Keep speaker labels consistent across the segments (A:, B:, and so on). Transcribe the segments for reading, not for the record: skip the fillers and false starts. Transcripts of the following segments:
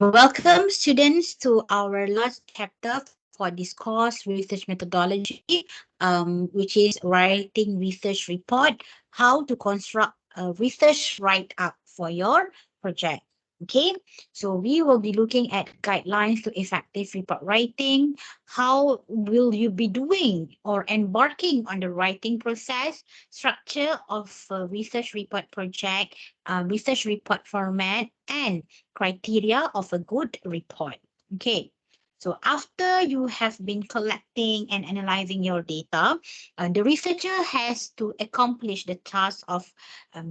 A: Welcome, students, to our last chapter for this course, research methodology, which is writing research report, how to construct a research write-up for your project. Okay, so we will be looking at guidelines to effective report writing. How will you be doing or embarking on the writing process, structure of a research report project, research report format, and criteria of a good report. Okay. So after you have been collecting and analyzing your data, the researcher has to accomplish the task of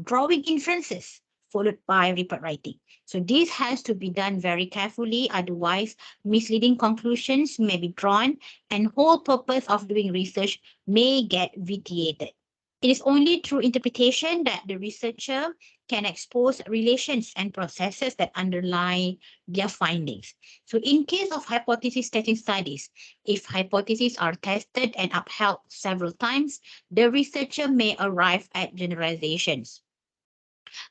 A: drawing inferences followed by report writing. So this has to be done very carefully, otherwise misleading conclusions may be drawn and whole purpose of doing research may get vitiated. It is only through interpretation that the researcher can expose relations and processes that underlie their findings. So in case of hypothesis testing studies, if hypotheses are tested and upheld several times, the researcher may arrive at generalizations.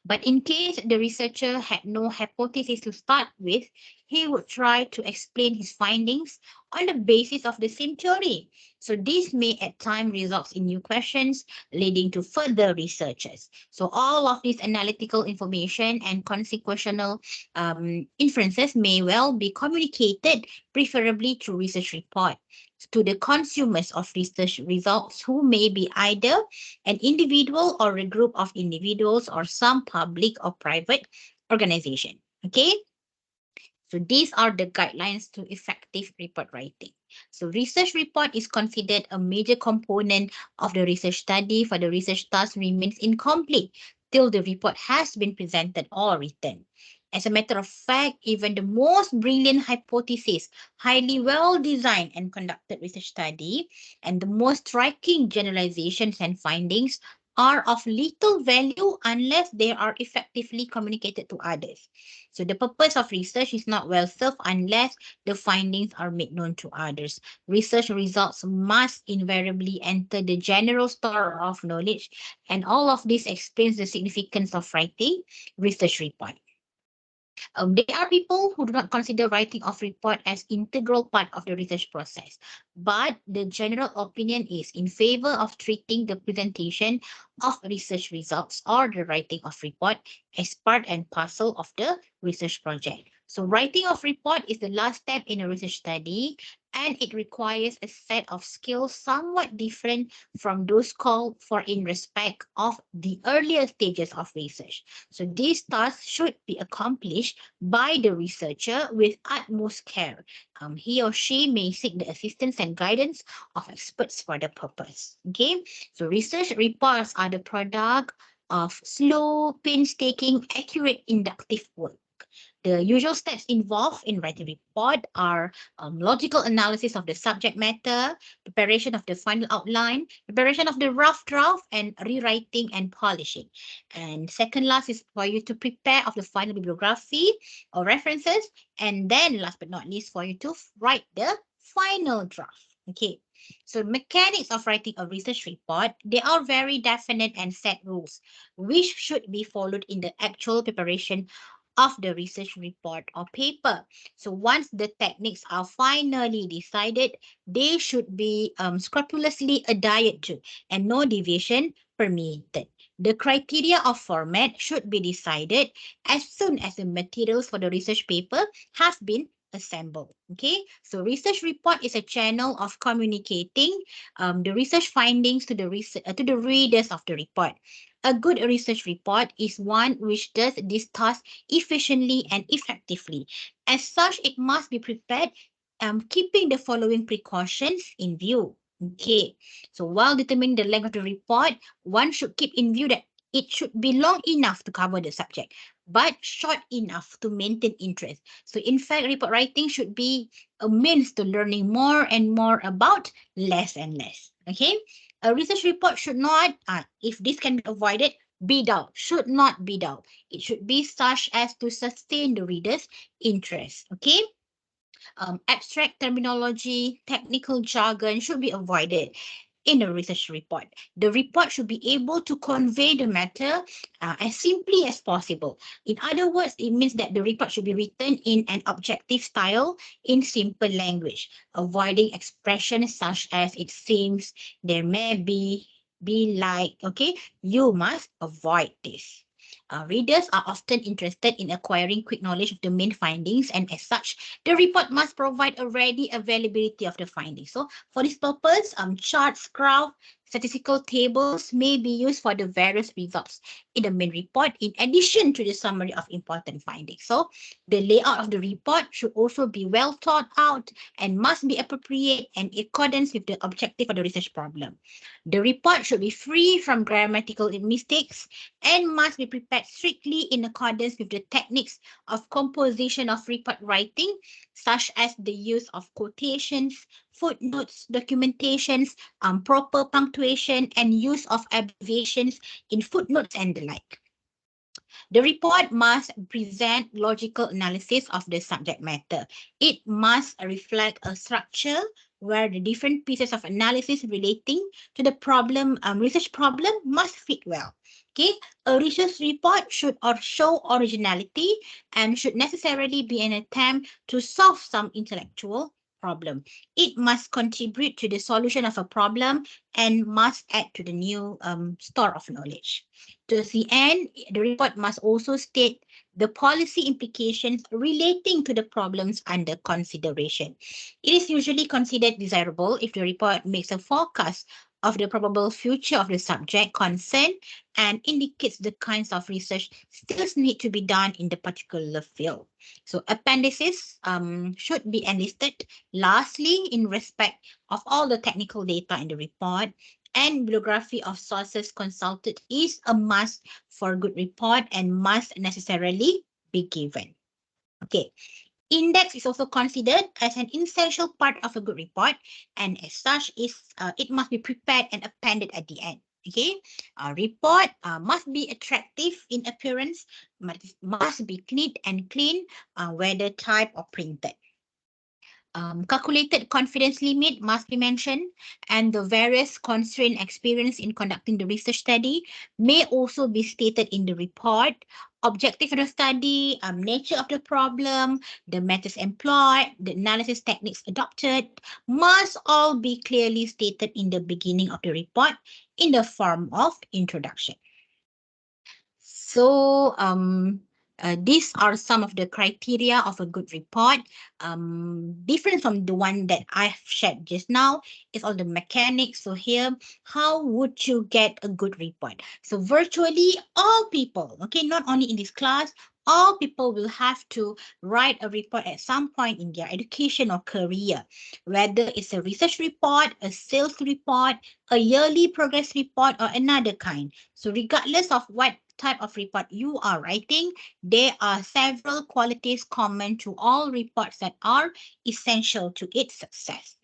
A: But in case the researcher had no hypothesis to start with, he would try to explain his findings on the basis of the same theory. So this may at times result in new questions leading to further researches. So all of this analytical information and consequential inferences may well be communicated, preferably through research report, to the consumers of research results who may be either an individual or a group of individuals or some public or private organization. Okay, so these are the guidelines to effective report writing. So research report is considered a major component of the research study, for the research task remains incomplete till the report has been presented or written. As a matter of fact, even the most brilliant hypothesis, highly well designed and conducted research study, and the most striking generalizations and findings are of little value unless they are effectively communicated to others. So the purpose of research is not well served unless the findings are made known to others. Research results must invariably enter the general store of knowledge, and all of this explains the significance of writing research report. There are people who do not consider writing of report as integral part of the research process, but the general opinion is in favor of treating the presentation of research results or the writing of report as part and parcel of the research project. So writing of report is the last step in a research study, and it requires a set of skills somewhat different from those called for in respect of the earlier stages of research. So these tasks should be accomplished by the researcher with utmost care. He or she may seek the assistance and guidance of experts for the purpose. Okay, so research reports are the product of slow, painstaking, accurate, inductive work. The usual steps involved in writing report are logical analysis of the subject matter, preparation of the final outline, preparation of the rough draft, and rewriting and polishing. And second last is for you to prepare of the final bibliography or references. And then last but not least, for you to write the final draft. Okay. So mechanics of writing a research report, they are very definite and set rules, which should be followed in the actual preparation of the research report or paper. So once the techniques are finally decided, they should be scrupulously adhered to and no deviation permitted. The criteria of format should be decided as soon as the materials for the research paper have been assembled. Okay, so research report is a channel of communicating the research findings to to the readers of the report. A good research report is one which does this task efficiently and effectively. As such, it must be prepared keeping the following precautions in view. Okay, so while determining the length of the report, one should keep in view that it should be long enough to cover the subject, but short enough to maintain interest. So in fact, report writing should be a means to learning more and more about less and less. Okay, a research report should not, if this can be avoided, be dull, should not be dull. It should be such as to sustain the reader's interest. Okay, abstract terminology, technical jargon should be avoided. in a research report. The report should be able to convey the matter as simply as possible. In other words, it means that the report should be written in an objective style in simple language, avoiding expressions such as it seems, there may be like, okay? You must avoid this. Readers are often interested in acquiring quick knowledge of the main findings, and as such, the report must provide a ready availability of the findings. So for this purpose, charts, graphs, statistical tables may be used for the various results in the main report in addition to the summary of important findings. So the layout of the report should also be well thought out and must be appropriate and in accordance with the objective of the research problem. The report should be free from grammatical mistakes and must be prepared strictly in accordance with the techniques of composition of report writing, such as the use of quotations, footnotes, documentations, proper punctuation, and use of abbreviations in footnotes and the like. The report must present logical analysis of the subject matter. It must reflect a structure where the different pieces of analysis relating to the problem, research problem must fit well. Okay, a research report should show originality and should necessarily be an attempt to solve some intellectual problem. It must contribute to the solution of a problem and must add to the new store of knowledge. To the end, the report must also state the policy implications relating to the problems under consideration. It is usually considered desirable if the report makes a forecast of the probable future of the subject concerned and indicates the kinds of research still need to be done in the particular field. So appendices should be enlisted lastly in respect of all the technical data in the report, and bibliography of sources consulted is a must for good report and must necessarily be given. Okay. Index is also considered as an essential part of a good report, and as such, it must be prepared and appended at the end. Okay, a report must be attractive in appearance, must be neat and clean, whether typed or printed. Calculated confidence limit must be mentioned, and the various constraints experienced in conducting the research study may also be stated in the report. Objective of the study, nature of the problem, the methods employed, the analysis techniques adopted must all be clearly stated in the beginning of the report in the form of introduction. So, these are some of the criteria of a good report. Different from the one that I've shared just now is all the mechanics. So here, how would you get a good report? So virtually all people, okay, not only in this class, all people will have to write a report at some point in their education or career, whether it's a research report, a sales report, a yearly progress report, or another kind. So regardless of what type of report you are writing, there are several qualities common to all reports that are essential to its success.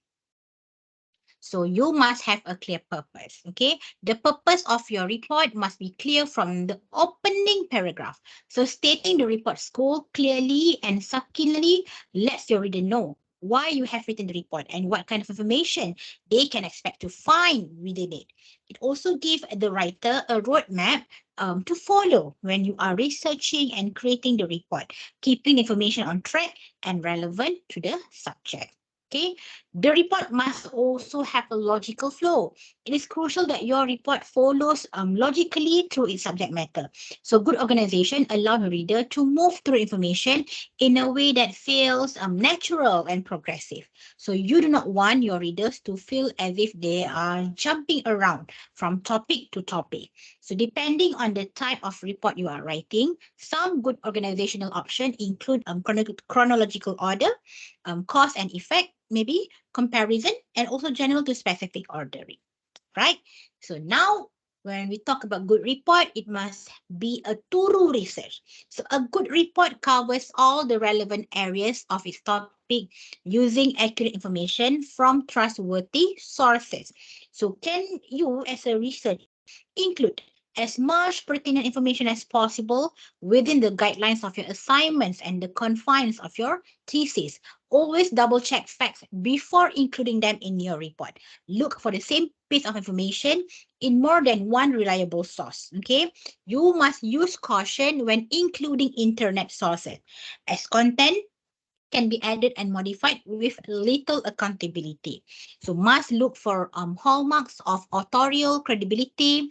A: So you must have a clear purpose, okay? The purpose of your report must be clear from the opening paragraph. So stating the report scope clearly and succinctly lets your reader know why you have written the report and what kind of information they can expect to find within it. It also gives the writer a roadmap to follow when you are researching and creating the report, keeping information on track and relevant to the subject. Okay, the report must also have a logical flow. It is crucial that your report follows logically through its subject matter. So good organization allows the reader to move through information in a way that feels natural and progressive. So you do not want your readers to feel as if they are jumping around from topic to topic. So depending on the type of report you are writing, some good organizational options include chronological order, cause and effect, maybe comparison, and also general to specific ordering, right? So now when we talk about good report, it must be a thorough research. So a good report covers all the relevant areas of its topic using accurate information from trustworthy sources. So can you as a researcher include as much pertinent information as possible within the guidelines of your assignments and the confines of your thesis. Always double check facts before including them in your report. Look for the same piece of information in more than one reliable source. Okay, you must use caution when including internet sources, as content can be added and modified with little accountability. So must look for hallmarks of authorial credibility,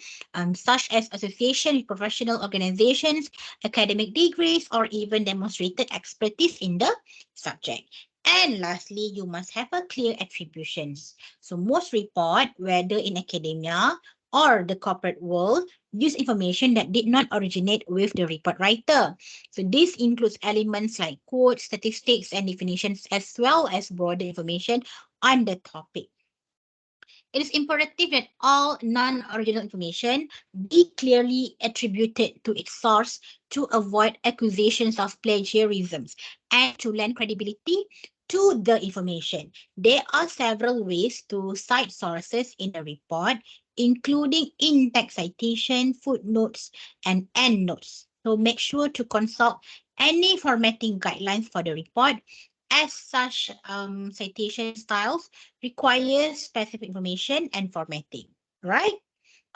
A: such as association with professional organizations, academic degrees, or even demonstrated expertise in the subject. And lastly, you must have a clear attributions. So most report, whether in academia or the corporate world, use information that did not originate with the report writer. So this includes elements like quotes, statistics, and definitions, as well as broader information on the topic. It is imperative that all non-original information be clearly attributed to its source to avoid accusations of plagiarism and to lend credibility to the information. There are several ways to cite sources in a report, including in-text citation, footnotes, and endnotes. So make sure to consult any formatting guidelines for the report, as such citation styles require specific information and formatting, right?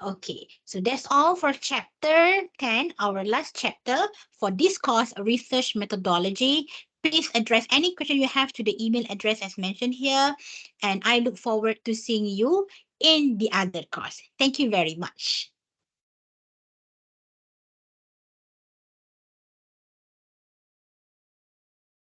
A: Okay, so that's all for chapter 10, our last chapter for this course, research methodology. Please address any question you have to the email address as mentioned here, and I look forward to seeing you in the other course. Thank you very much.